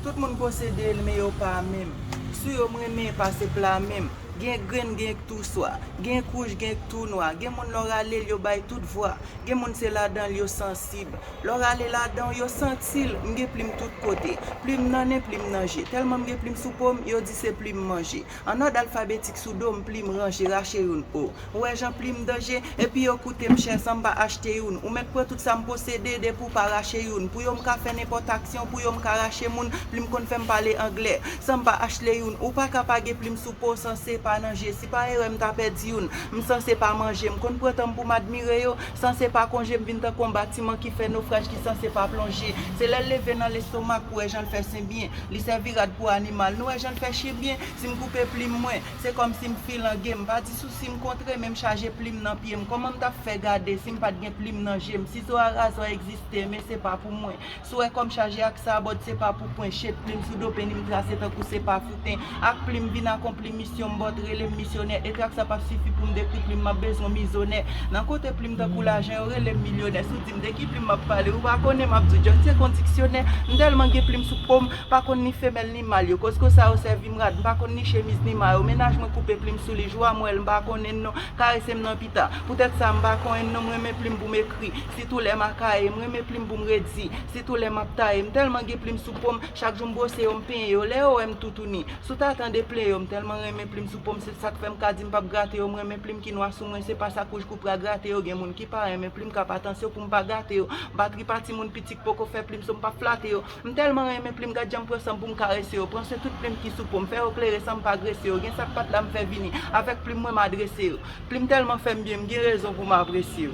Tout le monde possède, mais yo pas même. Si yo m'aime passer plat même. Gen grain gen tout soit, gen couche gen tout noir, gen moun lor ale yo bay toute voix, gen moun c'est là-dedans yo sensible. Lor ale là-dedans yo sentil, m'gen plim tout côté. Plim nané plim manger. Tellement m'gen plim sous pomme, yo dit c'est plim manger. En ordre alphabétique sous dom plim ranger racher une o. Ouais j'en plim danger et puis yo coûte m'cher sans pas acheter une. Ou mettre tout ça m'posséder de pour pas racher une. Pour yo m'ka faire n'importe action, pour yo m'ka racher moun, plim kon fait parler anglais. Sans pas acheter une ou pas capable plim sous pot censé pas manger. Si pas erreur m'ta perdu une, m'censé pas manger, m'kon prétend pour m'admirer yo, censé pas congé m'vinn dans combattiment qui fait naufrage qui censé pas plonger. C'est là lever dans l'estomac pour j'en faire sain bien, li servira pour animal, nous j'en faire chier bien, si m'couper plim moins, c'est comme si m'file en game, pas di souci m'contrer même charger plim dans pied, comment m'ta fait garder si m'pas gen plim dans gem, si so raison exister mais c'est pas pour moi. Soit comme charger ak ça bord c'est pas pour point chet plim sous do peine m'tracer tant que c'est pas foutin, ak plim vinn accomplir mission bord missionnaire et ça pas suffit pour me décrire plus m'a besoin missionnaire dans côté plus me de l'argent aurait les millionnaires sous dit de qui plus m'a parler ou pas connaît m'a dit c'est conditionnel tellement que plus sous pomme pas qu'on ni femelle ni mâle cause que ça au servi m'rad pas qu'on ni chemise ni maillot ménage me couper plus sous les jours moi elle pas connaît non caresser me dans pita peut-être ça m'pas connaît non me plus pour m'écrire si tous les macaille me plus pour me redire si tous les maptaille tellement que plus sous pomme chaque jour bosser on pain yo les om tout ni sous t'attendre plein tellement me plus sous pomme c'est ça que fait me dit pas gratter au moins même plim qui noir sous moi c'est pas ça que je coupe gratter au gen moun qui pas même plim cap attention pour me pas gratter batterie parti moun petit pour faire plim so pas flatter me tellement même plim ga jam pour pour me caresser prend c'est tout plim qui sous pour me faire éclairer sans pas agresser gen ça pas là me faire venir avec plim moi m'adresser plim tellement fait bien me raison pour m'apprécier.